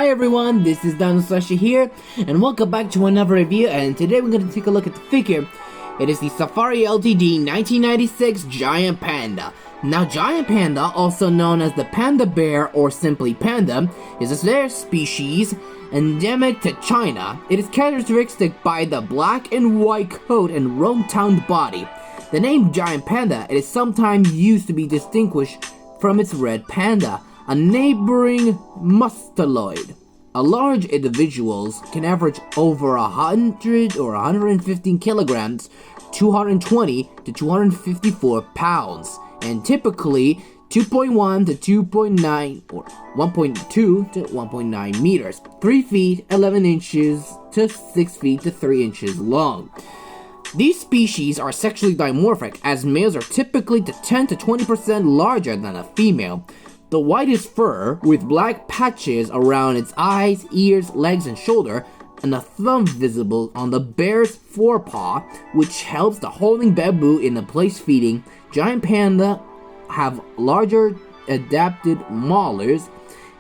Hi everyone, this is DinoSasha here, and welcome back to another review, and today we're going to take a look at the figure. It is the Safari Ltd 1996 Giant Panda. Now, Giant Panda, also known as the panda bear or simply panda, is a rare species endemic to China. It is characteristic by the black and white coat and round-towned body. The name Giant Panda is sometimes used to be distinguished from its red panda, a neighboring mustaloid. A large individuals can average over 100 or 115 kilograms, 220 to 254 pounds, and typically 2.1 to 2.9 or 1.2 to 1.9 meters, 3 feet 11 inches to 6 feet to 3 inches long. These species are sexually dimorphic, as males are typically 10 to 20% larger than a female. The whitest fur, with black patches around its eyes, ears, legs, and shoulder, and a thumb visible on the bear's forepaw, which helps the holding bamboo in the place feeding. Giant panda have larger adapted molars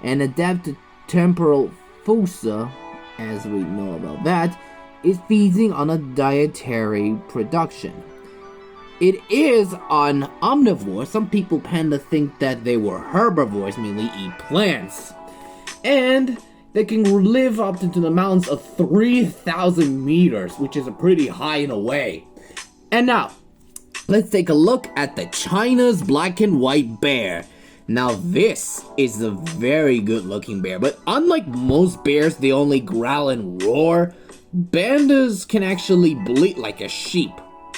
and adapted temporal fossa, as we know about that, is feeding on a dietary production. It is an omnivore. Some people panda think that they were herbivores, mainly eat plants. And they can live up into the mountains of 3,000 meters, which is a pretty high in a way. And now, let's take a look at the China's black and white bear. Now, this is a very good looking bear, but unlike most bears, they only growl and roar. Pandas can actually bleat like a sheep,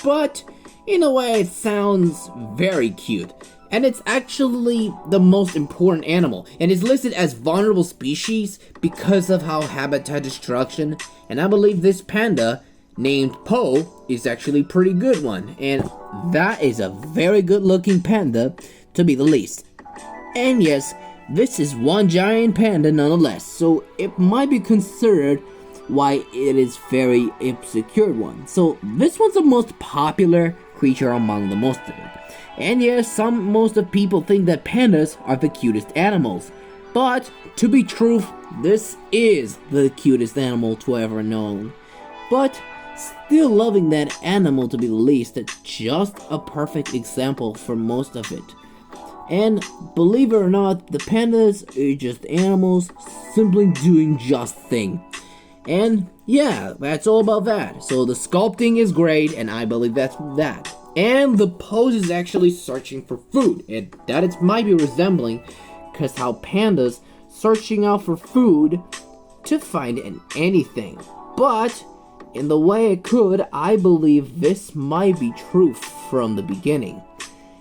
but in a way it sounds very cute. And it's actually the most important animal, and is listed as vulnerable species because of how habitat destruction. And I believe this panda named Po is actually a pretty good one, and that is a very good looking panda to be the least. And yes, this is one giant panda nonetheless, so it might be considered why it is very insecure one. So this one's the most popular creature among the most of it. And yes, most of people think that pandas are the cutest animals. But to be true, this is the cutest animal to ever known. But still loving that animal to be the least, it's just a perfect example for most of it. And believe it or not, the pandas are just animals simply doing just thing. And yeah, that's all about that. So the sculpting is great, and I believe that's that. And the pose is actually searching for food, and that it might be resembling, because how pandas searching out for food to find anything. But in the way it could, I believe this might be true from the beginning.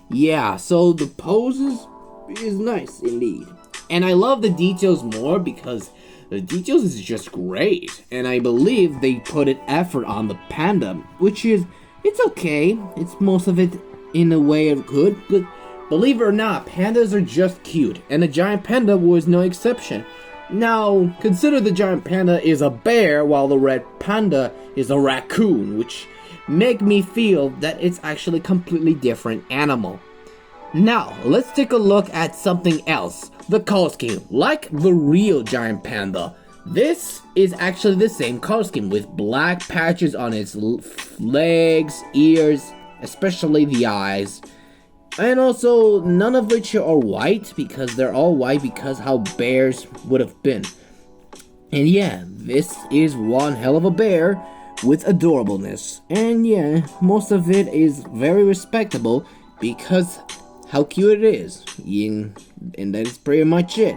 Yeah, so the poses is nice indeed. And I love the details more because the details is just great, and I believe they put an effort on the panda, which is, it's okay. It's most of it in a way of good, but believe it or not, pandas are just cute, and the giant panda was no exception. Now, consider the giant panda is a bear, while the red panda is a raccoon, which make me feel that it's actually a completely different animal. Now, let's take a look at something else. The color scheme. Like the real giant panda, this is actually the same color scheme with black patches on its legs, ears, especially the eyes. And also, none of which are white, because they're all white because how bears would have been. And yeah, this is one hell of a bear with adorableness. And yeah, most of it is very respectable because how cute it is, and that is pretty much it.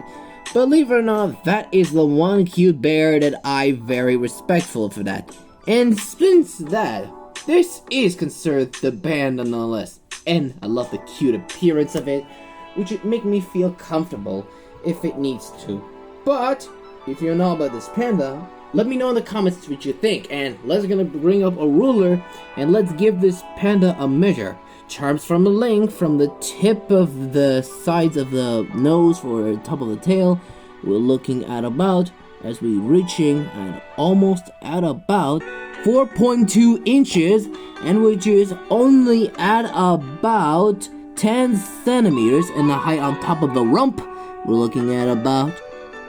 Believe it or not, that is the one cute bear that I'm very respectful for that. And since that, this is considered the panda nonetheless. And I love the cute appearance of it, which would make me feel comfortable if it needs to. But if you know about this panda, let me know in the comments what you think, and let's gonna bring up a ruler and let's give this panda a measure. Charms from a length from the tip of the sides of the nose or top of the tail. We're looking at about, as we reaching at almost at about 4.2 inches, and which is only at about 10 centimeters in the height on top of the rump. We're looking at about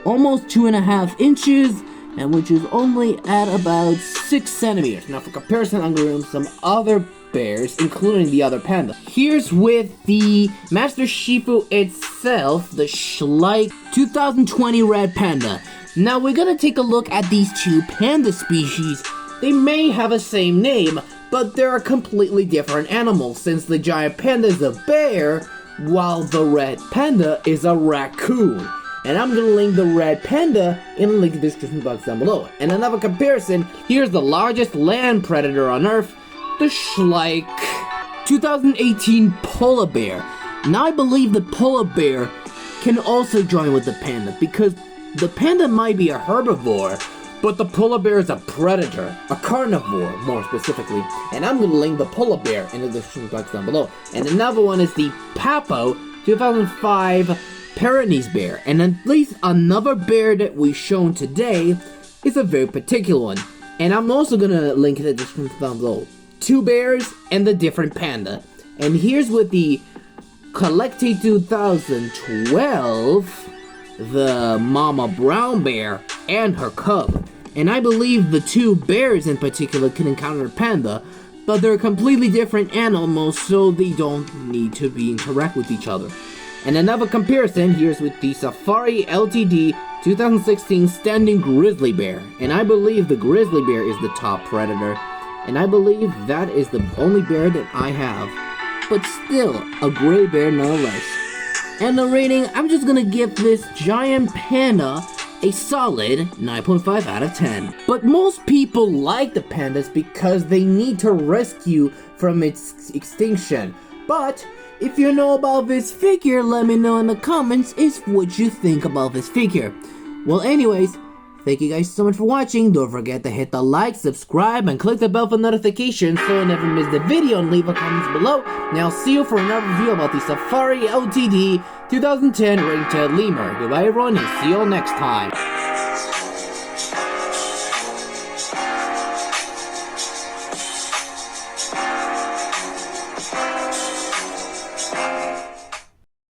almost 2.5 inches, and which is only at about 6 centimeters. Now for comparison, I'm going to run some other bears, including the other panda. Here's with the Master Shifu itself, the Schleich 2020 red panda. Now we're gonna take a look at these two panda species. They may have a same name, but they're completely different animals, since the giant panda is a bear, while the red panda is a raccoon. And I'm gonna link the red panda in the link in the description box down below. And another comparison, here's the largest land predator on Earth, the Schleich 2018 polar bear. Now I believe the polar bear can also join with the panda, because the panda might be a herbivore, but the polar bear is a predator, a carnivore more specifically. And I'm gonna link the polar bear in the description box down below. And another one is the Papo 2005 Pyrenees bear. And at least another bear that we've shown today is a very particular one. And I'm also gonna link in the description down below. Two bears and the different panda. And here's with the Collecte 2012, the mama brown bear and her cub. And I believe the two bears in particular can encounter a panda, but they're completely different animals, so they don't need to interact with each other. And another comparison, here's with the Safari Ltd 2016 standing grizzly bear. And I believe the grizzly bear is the top predator. And I believe that is the only bear that I have. But still, a gray bear nonetheless. And the rating, I'm just gonna give this giant panda a solid 9.5 out of 10. But most people like the pandas because they need to rescue from its extinction. But if you know about this figure, let me know in the comments what you think about this figure. Well, anyways, thank you guys so much for watching. Don't forget to hit the like, subscribe, and click the bell for notifications so you never miss the video, and leave a comment below. And I'll see you for another review about the Safari Ltd 2010 ring-tailed lemur. Goodbye everyone, and see you all next time.